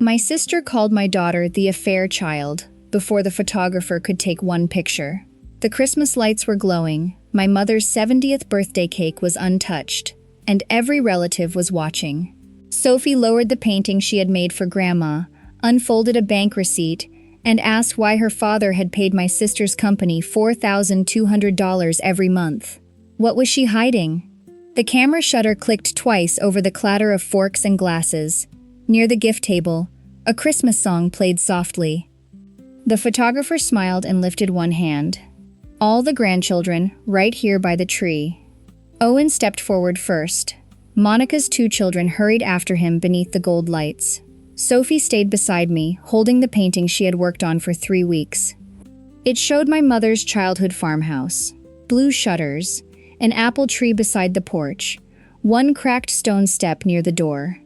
My sister called my daughter the affair child before the photographer could take one picture. The Christmas lights were glowing, my mother's 70th birthday cake was untouched, and every relative was watching. Sophie lowered the painting she had made for Grandma, unfolded a bank receipt, and asked why her father had paid my sister's company $4,200 every month. What was she hiding? The camera shutter clicked twice over the clatter of forks and glasses. Near the gift table, a Christmas song played softly. The photographer smiled and lifted one hand. All the grandchildren, right here by the tree. Owen stepped forward first. Monica's 2 children hurried after him beneath the gold lights. Sophie stayed beside me, holding the painting she had worked on for 3 weeks. It showed my mother's childhood farmhouse. Blue shutters, an apple tree beside the porch, one cracked stone step near the door.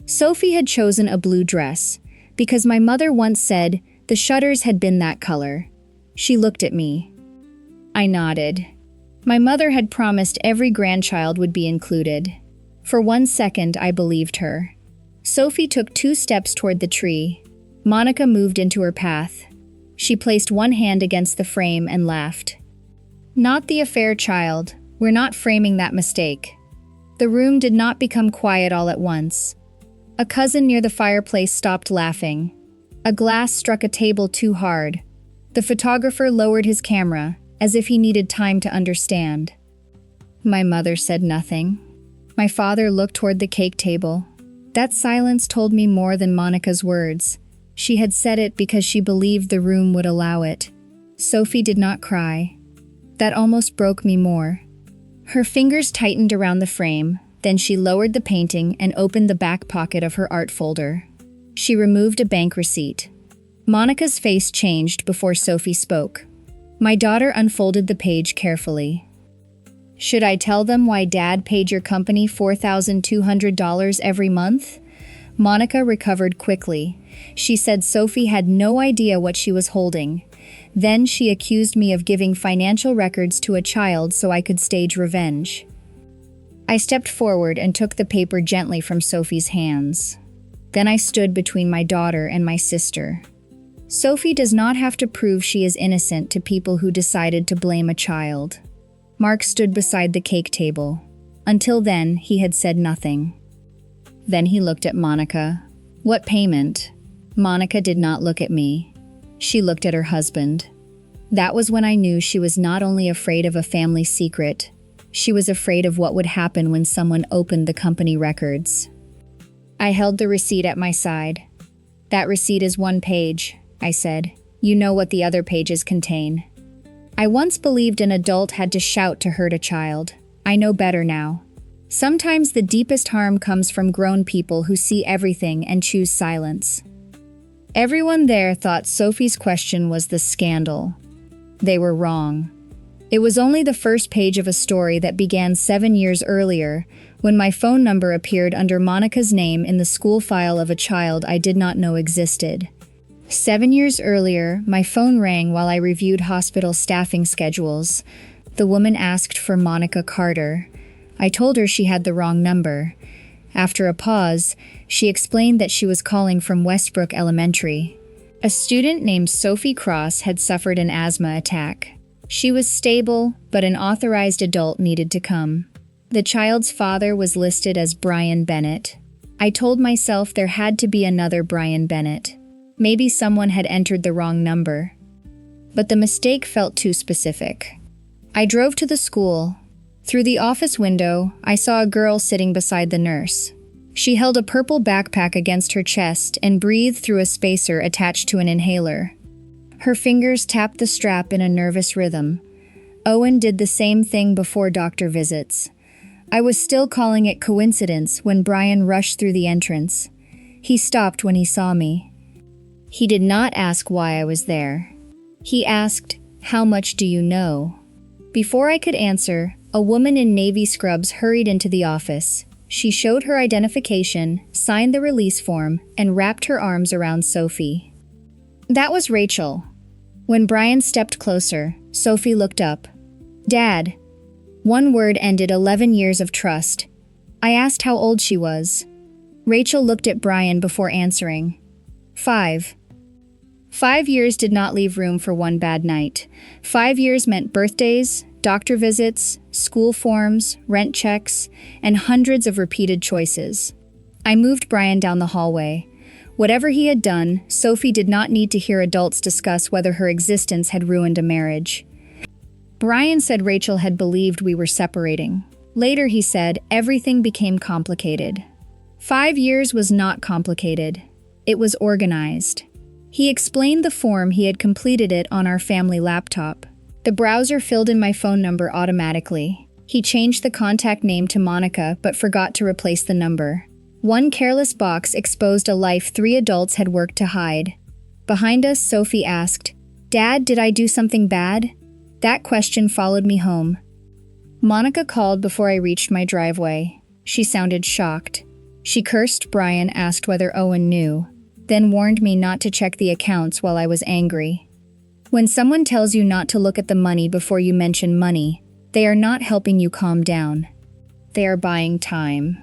Sophie had chosen a blue dress, because my mother once said the shutters had been that color. She looked at me. I nodded. My mother had promised every grandchild would be included. For 1 second, I believed her. Sophie took 2 steps toward the tree. Monica moved into her path. She placed one hand against the frame and laughed. Not the affair child. We're not framing that mistake. The room did not become quiet all at once. A cousin near the fireplace stopped laughing. A glass struck a table too hard. The photographer lowered his camera, as if he needed time to understand. My mother said nothing. My father looked toward the cake table. That silence told me more than Monica's words. She had said it because she believed the room would allow it. Sophie did not cry. That almost broke me more. Her fingers tightened around the frame, then she lowered the painting and opened the back pocket of her art folder. She removed a bank receipt. Monica's face changed before Sophie spoke. My daughter unfolded the page carefully. Should I tell them why Dad paid your company $4,200 every month? Monica recovered quickly. She said Sophie had no idea what she was holding. Then she accused me of giving financial records to a child so I could stage revenge. I stepped forward and took the paper gently from Sophie's hands. Then I stood between my daughter and my sister. Sophie does not have to prove she is innocent to people who decided to blame a child. Mark stood beside the cake table. Until then, he had said nothing. Then he looked at Monica. What payment? Monica did not look at me. She looked at her husband. That was when I knew she was not only afraid of a family secret, she was afraid of what would happen when someone opened the company records. I held the receipt at my side. That receipt is 1 page, I said. You know what the other pages contain. I once believed an adult had to shout to hurt a child. I know better now. Sometimes the deepest harm comes from grown people who see everything and choose silence. Everyone there thought Sophie's question was the scandal. They were wrong. It was only the first page of a story that began 7 years earlier, when my phone number appeared under Monica's name in the school file of a child I did not know existed. 7 years earlier, my phone rang while I reviewed hospital staffing schedules. The woman asked for Monica Carter. I told her she had the wrong number. After a pause, she explained that she was calling from Westbrook Elementary. A student named Sophie Cross had suffered an asthma attack. She was stable, but an authorized adult needed to come. The child's father was listed as Brian Bennett. I told myself there had to be another Brian Bennett. Maybe someone had entered the wrong number. But the mistake felt too specific. I drove to the school. Through the office window, I saw a girl sitting beside the nurse. She held a purple backpack against her chest and breathed through a spacer attached to an inhaler. Her fingers tapped the strap in a nervous rhythm. Owen did the same thing before doctor visits. I was still calling it coincidence when Brian rushed through the entrance. He stopped when he saw me. He did not ask why I was there. He asked, "How much do you know?" Before I could answer, a woman in navy scrubs hurried into the office. She showed her identification, signed the release form, and wrapped her arms around Sophie. That was Rachel. When Brian stepped closer, Sophie looked up. "Dad." One word ended 11 years of trust. I asked how old she was. Rachel looked at Brian before answering. 5. 5 years did not leave room for one bad night. 5 years meant birthdays, doctor visits, school forms, rent checks, and hundreds of repeated choices. I moved Brian down the hallway. Whatever he had done, Sophie did not need to hear adults discuss whether her existence had ruined a marriage. Brian said Rachel had believed we were separating. Later, he said, everything became complicated. 5 years was not complicated. It was organized. He explained the form he had completed it on our family laptop. The browser filled in my phone number automatically. He changed the contact name to Monica but forgot to replace the number. One careless box exposed a life 3 adults had worked to hide. Behind us, Sophie asked, "Dad, did I do something bad?" That question followed me home. Monica called before I reached my driveway. She sounded shocked. She cursed Brian, asked whether Owen knew, then warned me not to check the accounts while I was angry. When someone tells you not to look at the money before you mention money, they are not helping you calm down. They are buying time.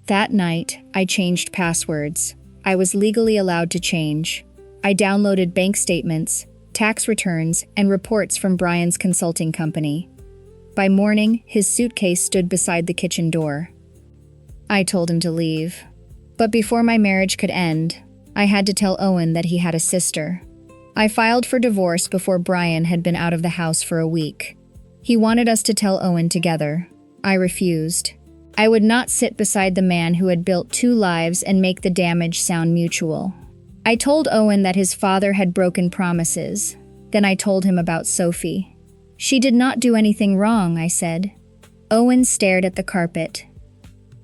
That night, I changed passwords. I was legally allowed to change. I downloaded bank statements, tax returns, and reports from Brian's consulting company. By morning, his suitcase stood beside the kitchen door. I told him to leave. But before my marriage could end, I had to tell Owen that he had a sister. I filed for divorce before Brian had been out of the house for a week. He wanted us to tell Owen together. I refused. I would not sit beside the man who had built 2 lives and make the damage sound mutual. I told Owen that his father had broken promises. Then I told him about Sophie. "She did not do anything wrong," I said. Owen stared at the carpet.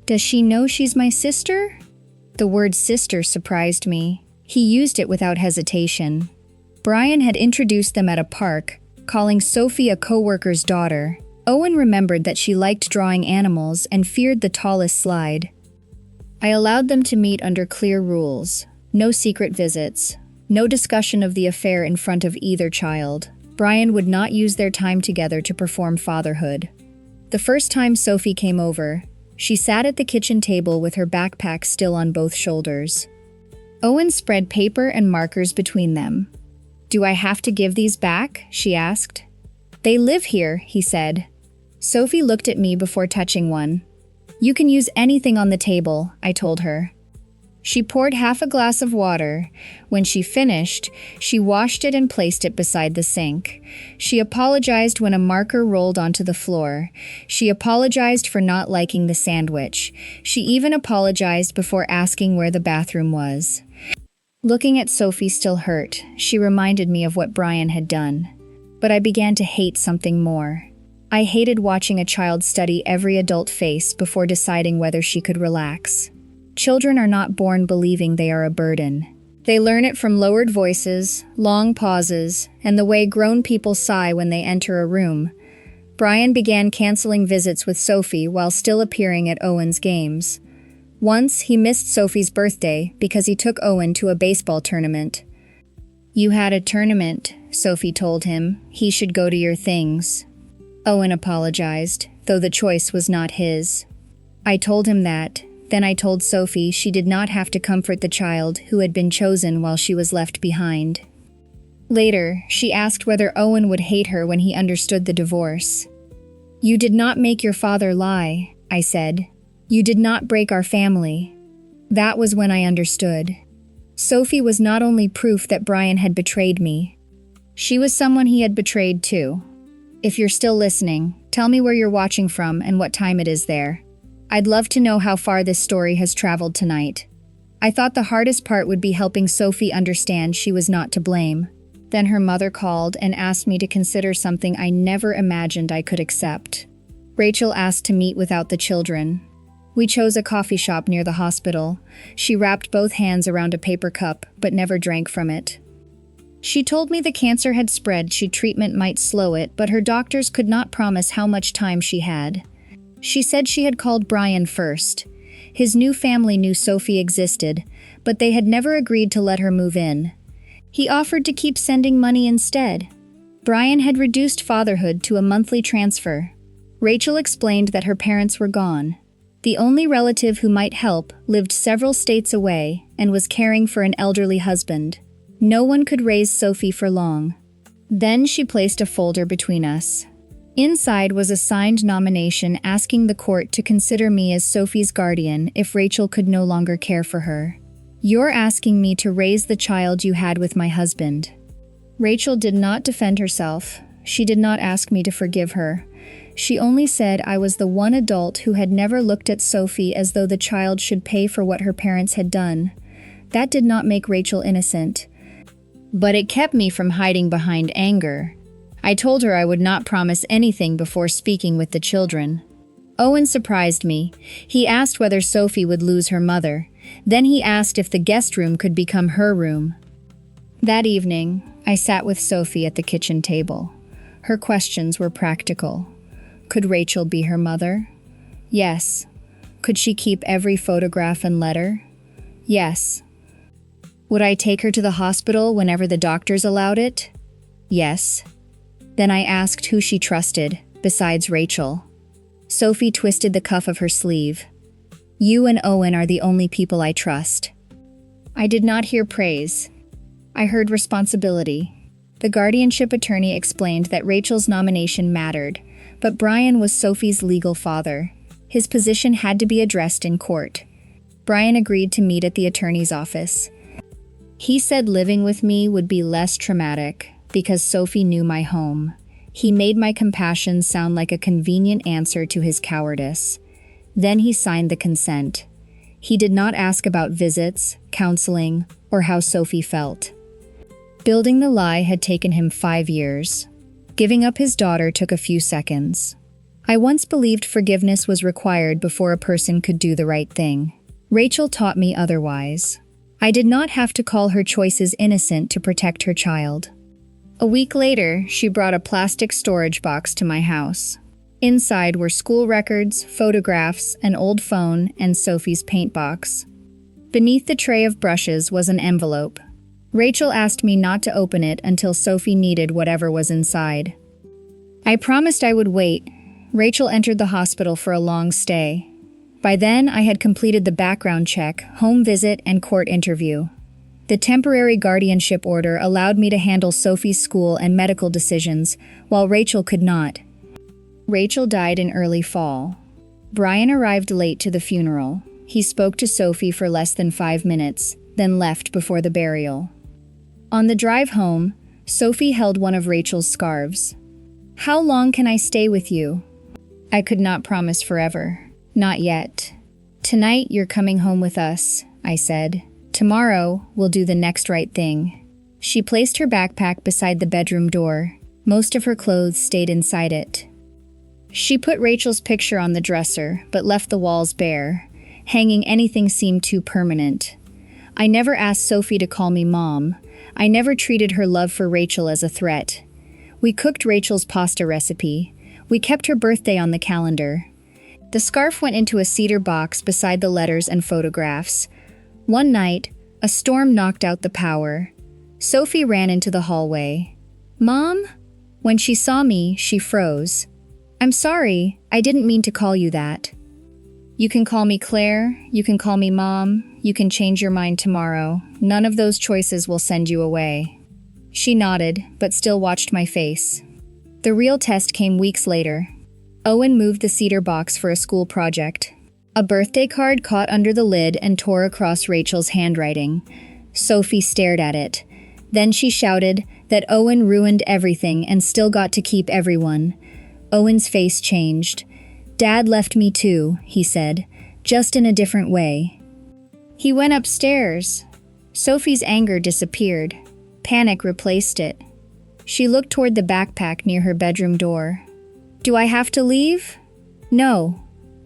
"Does she know she's my sister?" The word sister surprised me. He used it without hesitation. Brian had introduced them at a park, calling Sophie a co-worker's daughter. Owen remembered that she liked drawing animals and feared the tallest slide. I allowed them to meet under clear rules. No secret visits. No discussion of the affair in front of either child. Brian would not use their time together to perform fatherhood. The first time Sophie came over, she sat at the kitchen table with her backpack still on both shoulders. Owen spread paper and markers between them. "Do I have to give these back?" she asked. "They live here," he said. Sophie looked at me before touching one. "You can use anything on the table," I told her. She poured half a glass of water. When she finished, she washed it and placed it beside the sink. She apologized when a marker rolled onto the floor. She apologized for not liking the sandwich. She even apologized before asking where the bathroom was. Looking at Sophie still hurt. She reminded me of what Brian had done. But I began to hate something more. I hated watching a child study every adult face before deciding whether she could relax. Children are not born believing they are a burden. They learn it from lowered voices, long pauses, and the way grown people sigh when they enter a room. Brian began canceling visits with Sophie while still appearing at Owen's games. Once, he missed Sophie's birthday because he took Owen to a baseball tournament. "You had a tournament," Sophie told him. "He should go to your things." Owen apologized, though the choice was not his. I told him that. Then I told Sophie she did not have to comfort the child who had been chosen while she was left behind. Later, she asked whether Owen would hate her when he understood the divorce. "You did not make your father lie," I said. "You did not break our family." That was when I understood. Sophie was not only proof that Brian had betrayed me. She was someone he had betrayed too. If you're still listening, tell me where you're watching from and what time it is there. I'd love to know how far this story has traveled tonight. I thought the hardest part would be helping Sophie understand she was not to blame. Then her mother called and asked me to consider something I never imagined I could accept. Rachel asked to meet without the children. We chose a coffee shop near the hospital. She wrapped both hands around a paper cup, but never drank from it. She told me the cancer had spread, treatment might slow it, but her doctors could not promise how much time she had. She said she had called Brian first. His new family knew Sophie existed, but they had never agreed to let her move in. He offered to keep sending money instead. Brian had reduced fatherhood to a monthly transfer. Rachel explained that her parents were gone. The only relative who might help lived several states away and was caring for an elderly husband. No one could raise Sophie for long. Then she placed a folder between us. Inside was a signed nomination asking the court to consider me as Sophie's guardian if Rachel could no longer care for her. "You're asking me to raise the child you had with my husband." Rachel did not defend herself. She did not ask me to forgive her. She only said I was the one adult who had never looked at Sophie as though the child should pay for what her parents had done. That did not make Rachel innocent. But it kept me from hiding behind anger. I told her I would not promise anything before speaking with the children. Owen surprised me. He asked whether Sophie would lose her mother. Then he asked if the guest room could become her room. That evening, I sat with Sophie at the kitchen table. Her questions were practical. Could Rachel be her mother? Yes. Could she keep every photograph and letter? Yes. Would I take her to the hospital whenever the doctors allowed it? Yes. Then I asked who she trusted, besides Rachel. Sophie twisted the cuff of her sleeve. "You and Owen are the only people I trust." I did not hear praise. I heard responsibility. The guardianship attorney explained that Rachel's nomination mattered, but Brian was Sophie's legal father. His position had to be addressed in court. Brian agreed to meet at the attorney's office. He said living with me would be less traumatic because Sophie knew my home. He made my compassion sound like a convenient answer to his cowardice. Then he signed the consent. He did not ask about visits, counseling, or how Sophie felt. Building the lie had taken him 5 years. Giving up his daughter took a few seconds. I once believed forgiveness was required before a person could do the right thing. Rachel taught me otherwise. I did not have to call her choices innocent to protect her child. A week later, she brought a plastic storage box to my house. Inside were school records, photographs, an old phone, and Sophie's paint box. Beneath the tray of brushes was an envelope. Rachel asked me not to open it until Sophie needed whatever was inside. I promised I would wait. Rachel entered the hospital for a long stay. By then, I had completed the background check, home visit, and court interview. The temporary guardianship order allowed me to handle Sophie's school and medical decisions, while Rachel could not. Rachel died in early fall. Brian arrived late to the funeral. He spoke to Sophie for less than 5 minutes, then left before the burial. On the drive home, Sophie held one of Rachel's scarves. "How long can I stay with you?" I could not promise forever. Not yet. "Tonight you're coming home with us," I said. "Tomorrow we'll do the next right thing." She placed her backpack beside the bedroom door. Most of her clothes stayed inside it. She put Rachel's picture on the dresser, but left the walls bare. Hanging anything seemed too permanent. I never asked Sophie to call me Mom. I never treated her love for Rachel as a threat. We cooked Rachel's pasta recipe. We kept her birthday on the calendar. The scarf went into a cedar box beside the letters and photographs. One night, a storm knocked out the power. Sophie ran into the hallway. "Mom?" When she saw me, she froze. "I'm sorry, I didn't mean to call you that." "You can call me Claire, you can call me Mom, you can change your mind tomorrow. None of those choices will send you away." She nodded, but still watched my face. The real test came weeks later. Owen moved the cedar box for a school project. A birthday card caught under the lid and tore across Rachel's handwriting. Sophie stared at it. Then she shouted that Owen ruined everything and still got to keep everyone. Owen's face changed. "Dad left me too," he said, just in a different way. He went upstairs. Sophie's anger disappeared. Panic replaced it. She looked toward the backpack near her bedroom door. "Do I have to leave?" "No."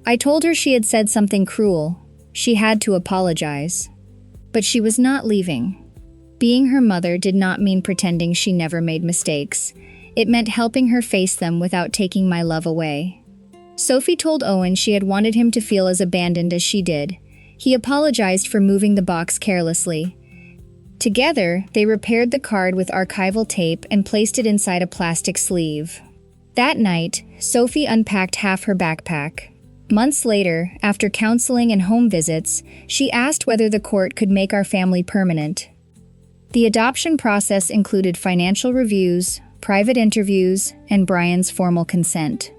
I told her she had said something cruel. She had to apologize. But she was not leaving. Being her mother did not mean pretending she never made mistakes. It meant helping her face them without taking my love away. Sophie told Owen she had wanted him to feel as abandoned as she did. He apologized for moving the box carelessly. Together, they repaired the card with archival tape and placed it inside a plastic sleeve. That night, Sophie unpacked half her backpack. Months later, after counseling and home visits, she asked whether the court could make our family permanent. The adoption process included financial reviews, private interviews, and Brian's formal consent.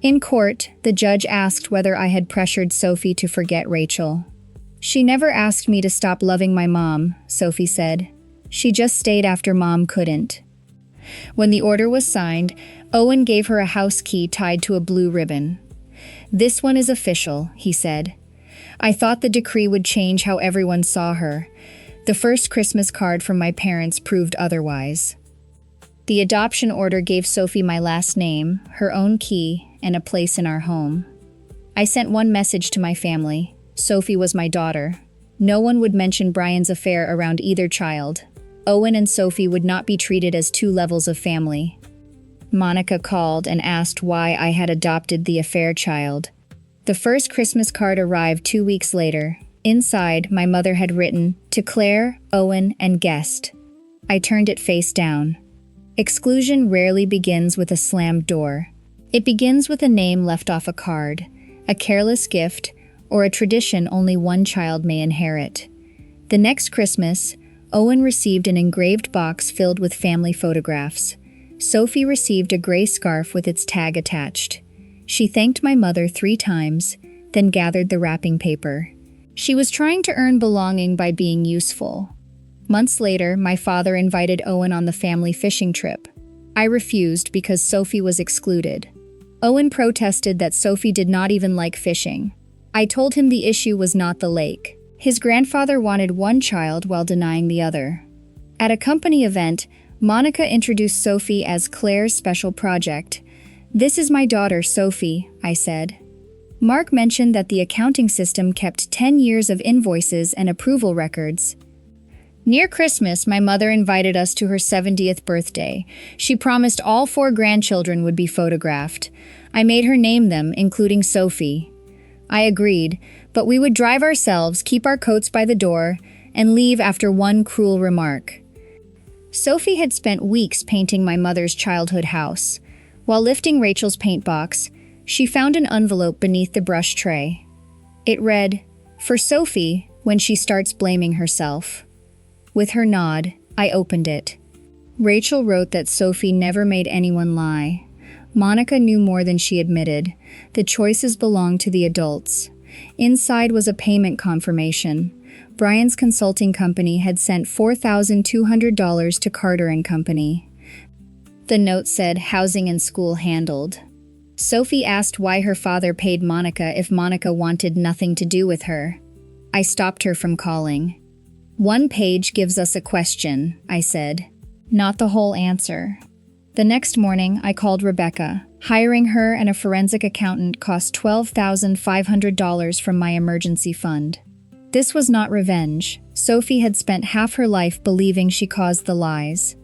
In court, the judge asked whether I had pressured Sophie to forget Rachel. "She never asked me to stop loving my mom," Sophie said. "She just stayed after mom couldn't." When the order was signed, Owen gave her a house key tied to a blue ribbon. "This one is official," he said. I thought the decree would change how everyone saw her. The first Christmas card from my parents proved otherwise. The adoption order gave Sophie my last name, her own key, and a place in our home. I sent one message to my family: Sophie was my daughter. No one would mention Brian's affair around either child. Owen and Sophie would not be treated as two levels of family. Monica called and asked why I had adopted the affair child. The first Christmas card arrived 2 weeks later. Inside, my mother had written, "To Claire, Owen, and guest." I turned it face down. Exclusion rarely begins with a slammed door. It begins with a name left off a card, a careless gift, or a tradition only one child may inherit. The next Christmas, Owen received an engraved box filled with family photographs. Sophie received a gray scarf with its tag attached. She thanked my mother 3 times, then gathered the wrapping paper. She was trying to earn belonging by being useful. Months later, my father invited Owen on the family fishing trip. I refused because Sophie was excluded. Owen protested that Sophie did not even like fishing. I told him the issue was not the lake. His grandfather wanted one child while denying the other. At a company event, Monica introduced Sophie as Claire's special project. "This is my daughter, Sophie," I said. Mark mentioned that the accounting system kept 10 years of invoices and approval records. Near Christmas, my mother invited us to her 70th birthday. She promised all 4 grandchildren would be photographed. I made her name them, including Sophie. I agreed, but we would drive ourselves, keep our coats by the door, and leave after one cruel remark. Sophie had spent weeks painting my mother's childhood house. While lifting Rachel's paint box, she found an envelope beneath the brush tray. It read, "For Sophie, when she starts blaming herself." With her nod, I opened it. Rachel wrote that Sophie never made anyone lie. Monica knew more than she admitted. The choices belonged to the adults. Inside was a payment confirmation. Brian's consulting company had sent $4,200 to Carter & Company. The note said, "Housing and school handled." Sophie asked why her father paid Monica if Monica wanted nothing to do with her. I stopped her from calling. "One page gives us a question," I said, "not the whole answer." The next morning, I called Rebecca. Hiring her and a forensic accountant cost $12,500 from my emergency fund. This was not revenge. Sophie had spent half her life believing she caused the lies.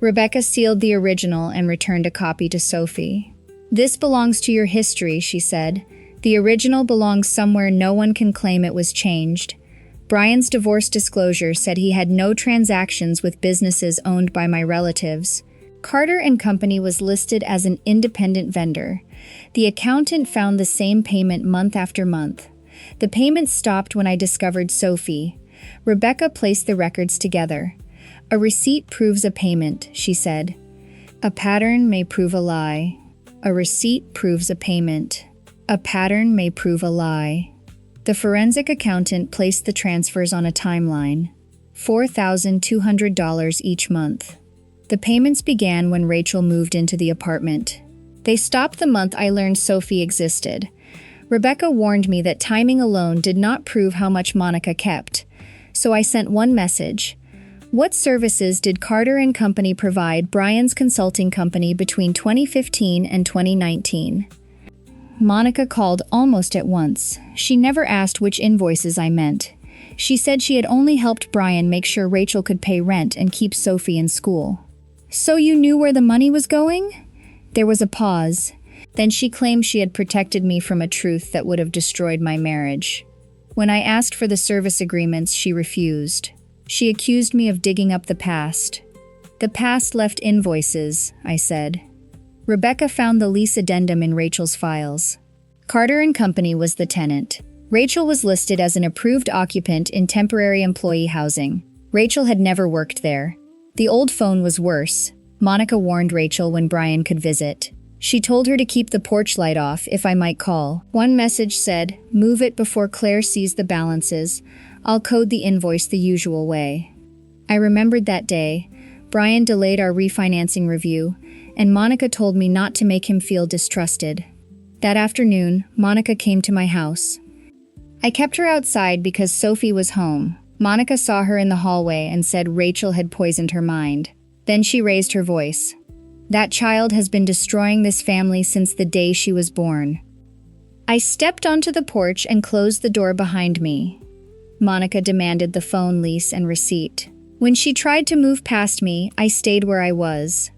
Rebecca sealed the original and returned a copy to Sophie. "This belongs to your history," she said. "The original belongs somewhere no one can claim it was changed." Brian's divorce disclosure said he had no transactions with businesses owned by my relatives. Carter & Company was listed as an independent vendor. The accountant found the same payment month after month. The payment stopped when I discovered Sophie. Rebecca placed the records together. "A receipt proves a payment," she said. "A pattern may prove a lie. A receipt proves a payment. A pattern may prove a lie." The forensic accountant placed the transfers on a timeline. $4,200 each month. The payments began when Rachel moved into the apartment. They stopped the month I learned Sophie existed. Rebecca warned me that timing alone did not prove how much Monica kept. So I sent one message. What services did Carter & Company provide Brian's consulting company between 2015 and 2019? Monica called almost at once. She never asked which invoices I meant. She said she had only helped Brian make sure Rachel could pay rent and keep Sophie in school. "So you knew where the money was going?" There was a pause. Then she claimed she had protected me from a truth that would have destroyed my marriage. When I asked for the service agreements, she refused. She accused me of digging up the past. "The past left invoices," I said. Rebecca found the lease addendum in Rachel's files. Carter and Company was the tenant. Rachel was listed as an approved occupant in temporary employee housing. Rachel had never worked there. The old phone was worse. Monica warned Rachel when Brian could visit. She told her to keep the porch light off if I might call. One message said, "Move it before Claire sees the balances. I'll code the invoice the usual way." I remembered that day. Brian delayed our refinancing review, and Monica told me not to make him feel distrusted. That afternoon, Monica came to my house. I kept her outside because Sophie was home. Monica saw her in the hallway and said Rachel had poisoned her mind. Then she raised her voice. "That child has been destroying this family since the day she was born." I stepped onto the porch and closed the door behind me. Monica demanded the phone lease and receipt. When she tried to move past me, I stayed where I was.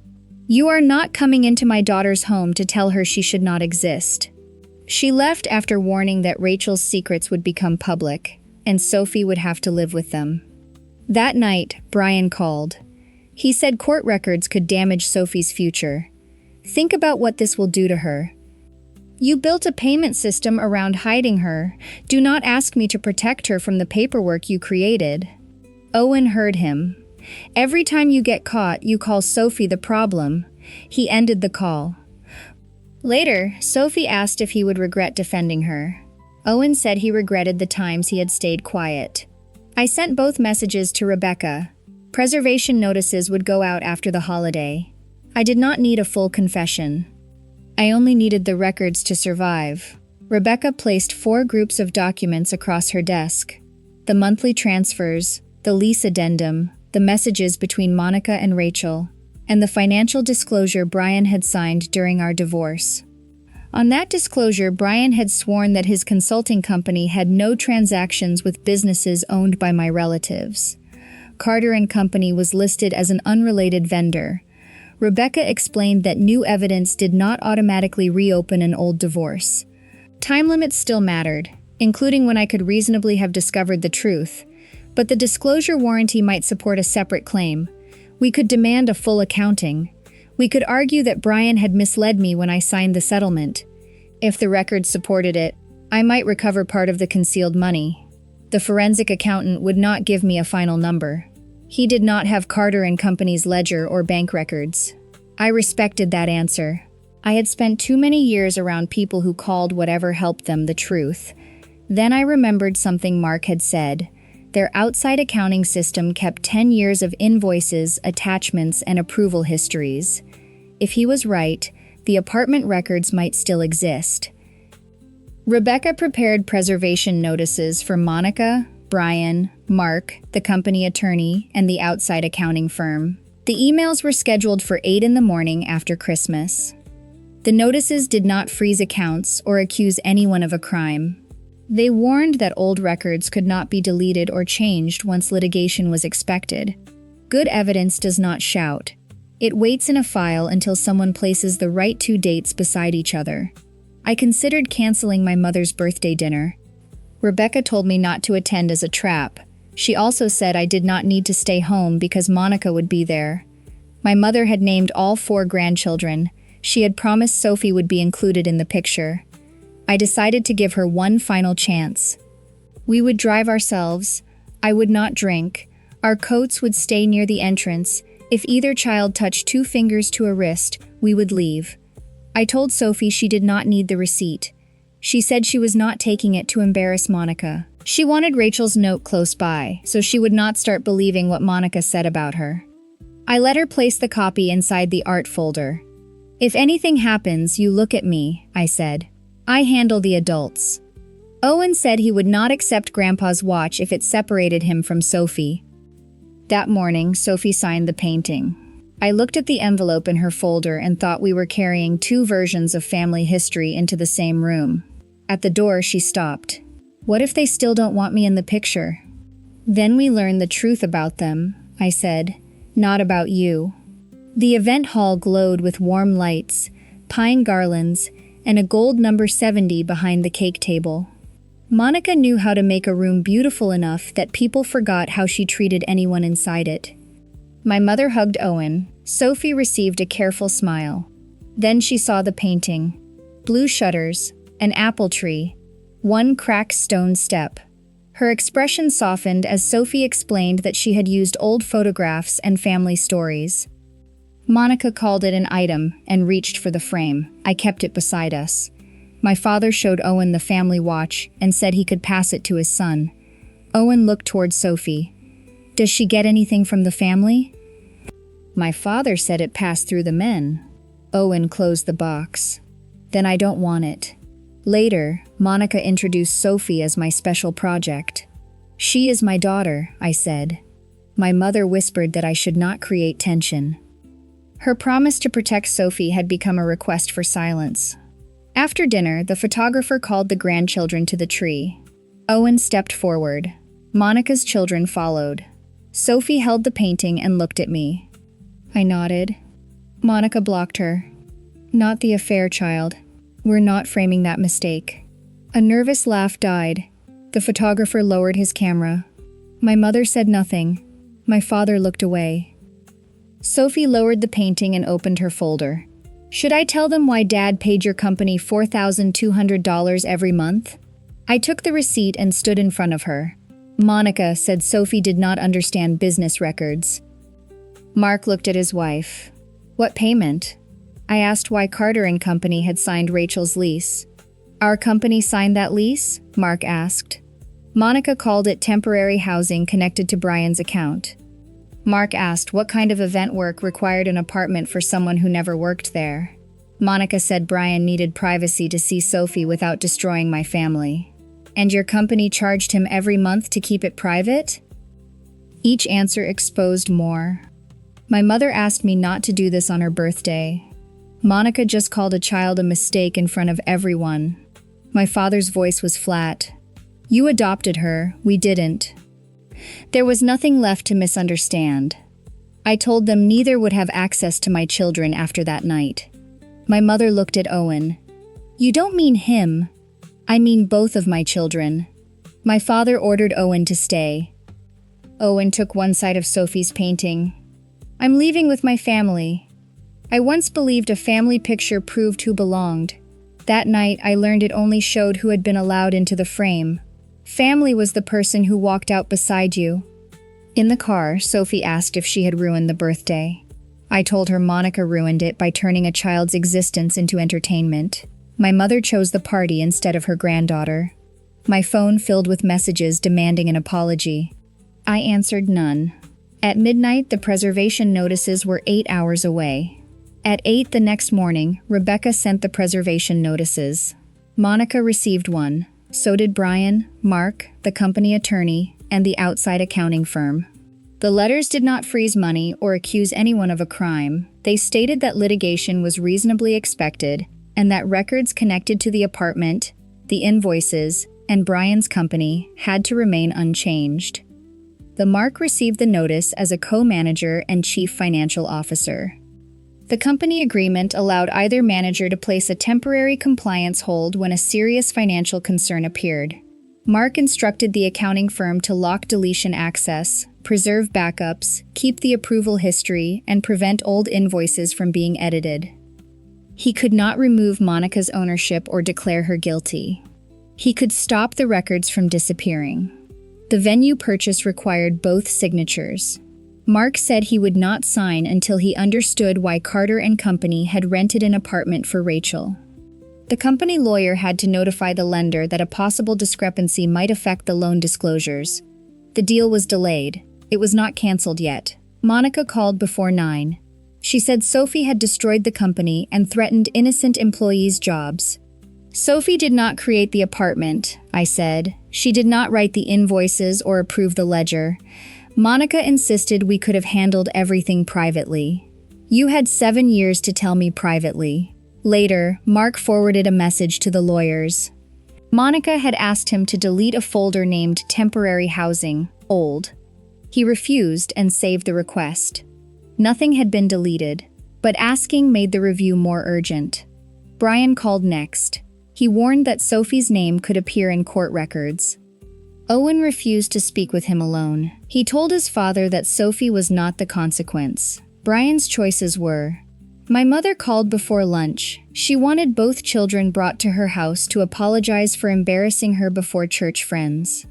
"You are not coming into my daughter's home to tell her she should not exist." She left after warning that Rachel's secrets would become public, and Sophie would have to live with them. That night, Brian called. He said court records could damage Sophie's future. "Think about what this will do to her. You built a payment system around hiding her. Do not ask me to protect her from the paperwork you created." Owen heard him. "Every time you get caught, you call Sophie the problem." He ended the call. Later, Sophie asked if he would regret defending her. Owen said he regretted the times he had stayed quiet. I sent both messages to Rebecca. Preservation notices would go out after the holiday. I did not need a full confession. I only needed the records to survive. Rebecca placed 4 groups of documents across her desk. The monthly transfers, the lease addendum, the messages between Monica and Rachel, and the financial disclosure Brian had signed during our divorce. On that disclosure, Brian had sworn that his consulting company had no transactions with businesses owned by my relatives. Carter and Company was listed as an unrelated vendor. Rebecca explained that new evidence did not automatically reopen an old divorce. Time limits still mattered, including when I could reasonably have discovered the truth, but the disclosure warranty might support a separate claim. We could demand a full accounting. We could argue that Brian had misled me when I signed the settlement. If the records supported it, I might recover part of the concealed money. The forensic accountant would not give me a final number. He did not have Carter and Company's ledger or bank records. I respected that answer. I had spent too many years around people who called whatever helped them the truth. Then I remembered something Mark had said. Their outside accounting system kept 10 years of invoices, attachments, and approval histories. If he was right, the apartment records might still exist. Rebecca prepared preservation notices for Monica, Brian, Mark, the company attorney, and the outside accounting firm. The emails were scheduled for 8 in the morning after Christmas. The notices did not freeze accounts or accuse anyone of a crime. They warned that old records could not be deleted or changed once litigation was expected. Good evidence does not shout. It waits in a file until someone places the right 2 dates beside each other. I considered canceling my mother's birthday dinner. Rebecca told me not to attend as a trap. She also said I did not need to stay home because Monica would be there. My mother had named all 4 grandchildren. She had promised Sophie would be included in the picture. I decided to give her one final chance. We would drive ourselves. I would not drink. Our coats would stay near the entrance. If either child touched 2 fingers to a wrist, we would leave. I told Sophie she did not need the receipt. She said she was not taking it to embarrass Monica. She wanted Rachel's note close by, so she would not start believing what Monica said about her. I let her place the copy inside the art folder. "If anything happens, you look at me," I said. "I handle the adults." Owen said he would not accept Grandpa's watch if it separated him from Sophie. That morning, Sophie signed the painting. I looked at the envelope in her folder and thought we were carrying 2 versions of family history into the same room. At the door, she stopped. "What if they still don't want me in the picture?" "Then we learn the truth about them," I said, "not about you." The event hall glowed with warm lights, pine garlands, and a gold number 70 behind the cake table. Monica knew how to make a room beautiful enough that people forgot how she treated anyone inside it. My mother hugged Owen. Sophie received a careful smile. Then she saw the painting. Blue shutters, an apple tree, one cracked stone step. Her expression softened as Sophie explained that she had used old photographs and family stories. Monica called it an item and reached for the frame. I kept it beside us. My father showed Owen the family watch and said he could pass it to his son. Owen looked towards Sophie. "Does she get anything from the family?" "My father said it passed through the men." Owen closed the box. "Then I don't want it." Later, Monica introduced Sophie as my special project. "She is my daughter," I said. My mother whispered that I should not create tension. Her promise to protect Sophie had become a request for silence. After dinner, the photographer called the grandchildren to the tree. Owen stepped forward. Monica's children followed. Sophie held the painting and looked at me. I nodded. Monica blocked her. "Not the affair, child. We're not framing that mistake." A nervous laugh died. The photographer lowered his camera. My mother said nothing. My father looked away. Sophie lowered the painting and opened her folder. "Should I tell them why Dad paid your company $4,200 every month?" I took the receipt and stood in front of her. Monica said Sophie did not understand business records. Mark looked at his wife. "What payment?" I asked why Carter and Company had signed Rachel's lease. "Our company signed that lease?" Mark asked. Monica called it temporary housing connected to Brian's account. Mark asked what kind of event work required an apartment for someone who never worked there. Monica said Brian needed privacy to see Sophie without destroying my family. "And your company charged him every month to keep it private?" Each answer exposed more. My mother asked me not to do this on her birthday. Monica just called a child a mistake in front of everyone. My father's voice was flat. "You adopted her, we didn't." There was nothing left to misunderstand. I told them neither would have access to my children after that night. My mother looked at Owen. "You don't mean him." "I mean both of my children." My father ordered Owen to stay. Owen took one side of Sophie's painting. "I'm leaving with my family. I once believed a family picture proved who belonged. That night, I learned it only showed who had been allowed into the frame. Family was the person who walked out beside you." In the car, Sophie asked if she had ruined the birthday. I told her Monica ruined it by turning a child's existence into entertainment. My mother chose the party instead of her granddaughter. My phone filled with messages demanding an apology. I answered none. At midnight, the preservation notices were 8 hours away. At 8 the next morning, Rebecca sent the preservation notices. Monica received one. So did Brian, Mark, the company attorney, and the outside accounting firm. The letters did not freeze money or accuse anyone of a crime. They stated that litigation was reasonably expected and that records connected to the apartment, the invoices, and Brian's company had to remain unchanged. The Mark received the notice as a co-manager and chief financial officer. The company agreement allowed either manager to place a temporary compliance hold when a serious financial concern appeared. Mark instructed the accounting firm to lock deletion access, preserve backups, keep the approval history, and prevent old invoices from being edited. He could not remove Monica's ownership or declare her guilty. He could stop the records from disappearing. The venue purchase required both signatures. Mark said he would not sign until he understood why Carter and Company had rented an apartment for Rachel. The company lawyer had to notify the lender that a possible discrepancy might affect the loan disclosures. The deal was delayed. It was not canceled yet. Monica called before 9. She said Sophie had destroyed the company and threatened innocent employees' jobs. "Sophie did not create the apartment," I said. "She did not write the invoices or approve the ledger. Monica insisted we could have handled everything privately. You had 7 years to tell me privately." Later, Mark forwarded a message to the lawyers. Monica had asked him to delete a folder named Temporary Housing, Old. He refused and saved the request. Nothing had been deleted, but asking made the review more urgent. Brian called next. He warned that Sophie's name could appear in court records. Owen refused to speak with him alone. He told his father that Sophie was not the consequence. Brian's choices were: My mother called before lunch. She wanted both children brought to her house to apologize for embarrassing her before church friends.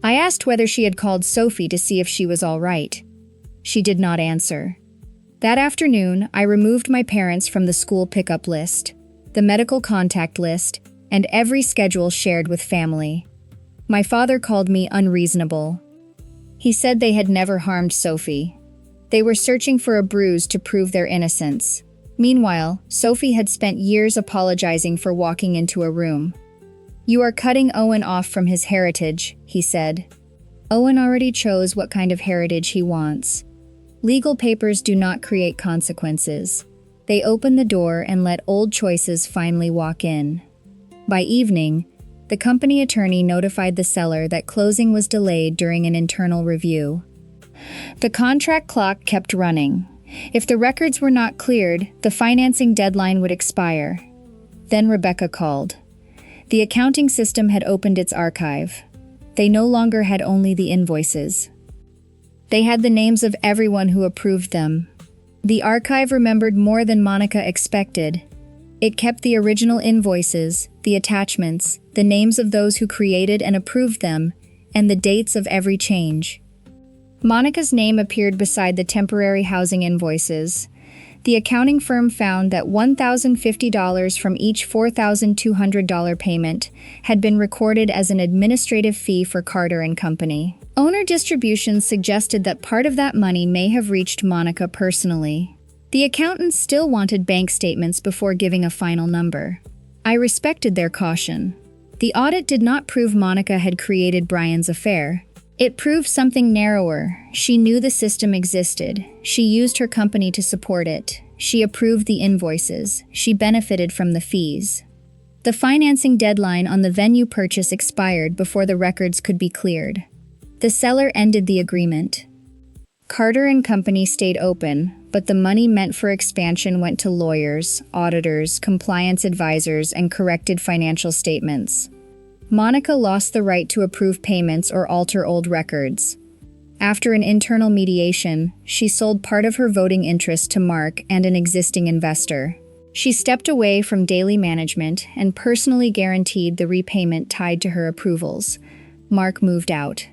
I asked whether she had called Sophie to see if she was all right. She did not answer. That afternoon, I removed my parents from the school pickup list, the medical contact list, and every schedule shared with family. My father called me unreasonable. He said they had never harmed Sophie. They were searching for a bruise to prove their innocence. Meanwhile, Sophie had spent years apologizing for walking into a room. "You are cutting Owen off from his heritage," he said. Owen already chose what kind of heritage he wants. Legal papers do not create consequences. They open the door and let old choices finally walk in. By evening, the company attorney notified the seller that closing was delayed during an internal review. The contract clock kept running. If the records were not cleared, the financing deadline would expire. Then Rebecca called. The accounting system had opened its archive. They no longer had only the invoices. They had the names of everyone who approved them. The archive remembered more than Monica expected. It kept the original invoices, the attachments, the names of those who created and approved them, and the dates of every change. Monica's name appeared beside the temporary housing invoices. The accounting firm found that $1,050 from each $4,200 payment had been recorded as an administrative fee for Carter and Company. Owner distributions suggested that part of that money may have reached Monica personally. The accountants still wanted bank statements before giving a final number. I respected their caution. The audit did not prove Monica had created Brian's affair. It proved something narrower. She knew the system existed. She used her company to support it. She approved the invoices. She benefited from the fees. The financing deadline on the venue purchase expired before the records could be cleared. The seller ended the agreement. Carter and Company stayed open, but the money meant for expansion went to lawyers, auditors, compliance advisors, and corrected financial statements. Monica lost the right to approve payments or alter old records. After an internal mediation, she sold part of her voting interest to Mark and an existing investor. She stepped away from daily management and personally guaranteed the repayment tied to her approvals. Mark moved out.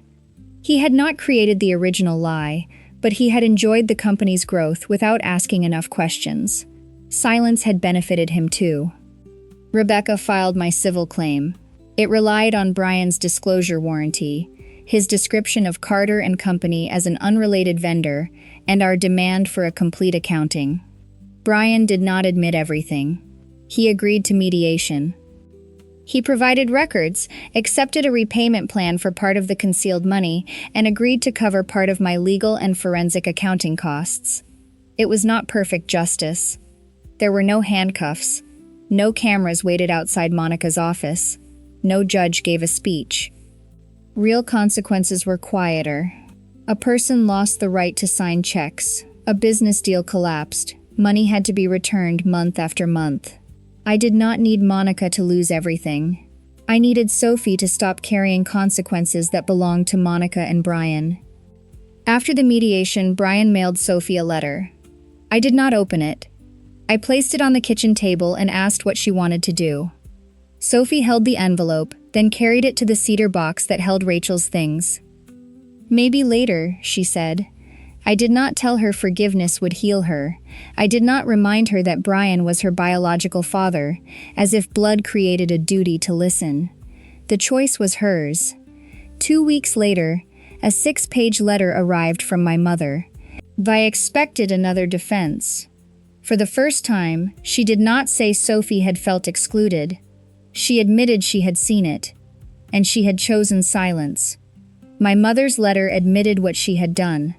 He had not created the original lie, but he had enjoyed the company's growth without asking enough questions. Silence had benefited him too. Rebecca filed my civil claim. It relied on Brian's disclosure warranty, his description of Carter and Company as an unrelated vendor, and our demand for a complete accounting. Brian did not admit everything. He agreed to mediation. He provided records, accepted a repayment plan for part of the concealed money, and agreed to cover part of my legal and forensic accounting costs. It was not perfect justice. There were no handcuffs. No cameras waited outside Monica's office. No judge gave a speech. Real consequences were quieter. A person lost the right to sign checks. A business deal collapsed. Money had to be returned month after month. I did not need Monica to lose everything. I needed Sophie to stop carrying consequences that belonged to Monica and Brian. After the mediation, Brian mailed Sophie a letter. I did not open it. I placed it on the kitchen table and asked what she wanted to do. Sophie held the envelope, then carried it to the cedar box that held Rachel's things. "Maybe later," she said. I did not tell her forgiveness would heal her. I did not remind her that Brian was her biological father, as if blood created a duty to listen. The choice was hers. 2 weeks later, a 6-page letter arrived from my mother. I expected another defense. For the first time, she did not say Sophie had felt excluded. She admitted she had seen it, and she had chosen silence. My mother's letter admitted what she had done.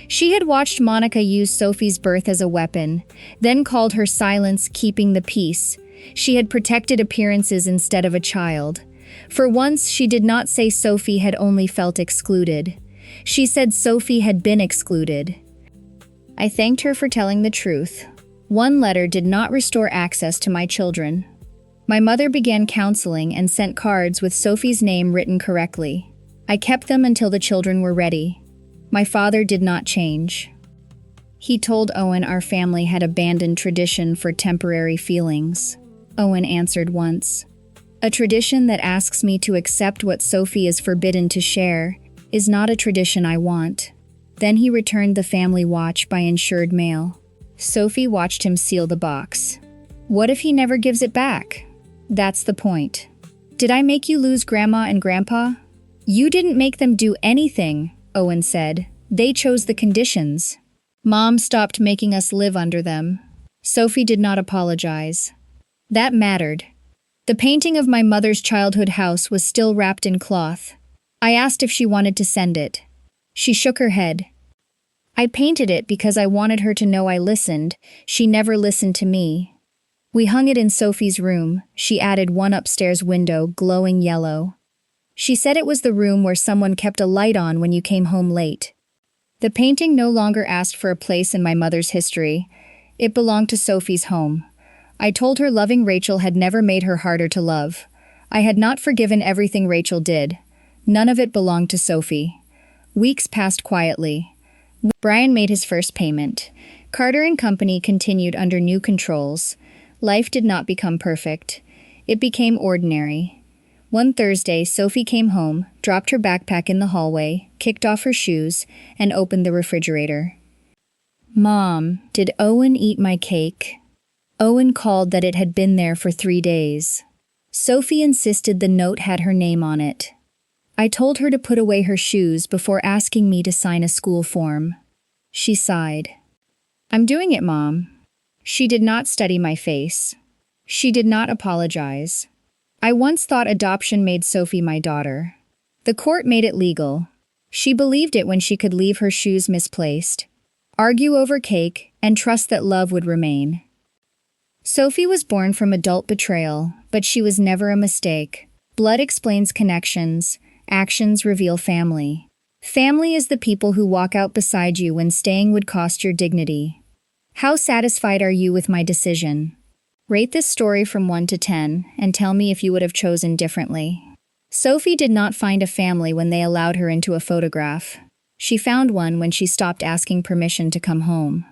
She had watched Monica use Sophie's birth as a weapon, then called her silence keeping the peace. She had protected appearances instead of a child. For once, she did not say Sophie had only felt excluded. She said Sophie had been excluded. I thanked her for telling the truth. One letter did not restore access to my children. My mother began counseling and sent cards with Sophie's name written correctly. I kept them until the children were ready. My father did not change. He told Owen our family had abandoned tradition for temporary feelings. Owen answered once. A tradition that asks me to accept what Sophie is forbidden to share is not a tradition I want. Then he returned the family watch by insured mail. Sophie watched him seal the box. What if he never gives it back? That's the point. Did I make you lose Grandma and Grandpa? You didn't make them do anything, Owen said. They chose the conditions. Mom stopped making us live under them. Sophie did not apologize. That mattered. The painting of my mother's childhood house was still wrapped in cloth. I asked if she wanted to send it. She shook her head. I painted it because I wanted her to know I listened. She never listened to me. We hung it in Sophie's room. She added one upstairs window, glowing yellow. She said it was the room where someone kept a light on when you came home late. The painting no longer asked for a place in my mother's history. It belonged to Sophie's home. I told her loving Rachel had never made her harder to love. I had not forgiven everything Rachel did. None of it belonged to Sophie. Weeks passed quietly. Brian made his first payment. Carter and Company continued under new controls. Life did not become perfect. It became ordinary. One Thursday, Sophie came home, dropped her backpack in the hallway, kicked off her shoes, and opened the refrigerator. Mom, did Owen eat my cake? Owen called that it had been there for 3 days. Sophie insisted the note had her name on it. I told her to put away her shoes before asking me to sign a school form. She sighed. I'm doing it, Mom. She did not study my face. She did not apologize. I once thought adoption made Sophie my daughter. The court made it legal. She believed it when she could leave her shoes misplaced, argue over cake, and trust that love would remain. Sophie was born from adult betrayal, but she was never a mistake. Blood explains connections. Actions reveal family. Family is the people who walk out beside you when staying would cost your dignity. How satisfied are you with my decision? Rate this story from 1 to 10 and tell me if you would have chosen differently. Sophie did not find a family when they allowed her into a photograph. She found one when she stopped asking permission to come home.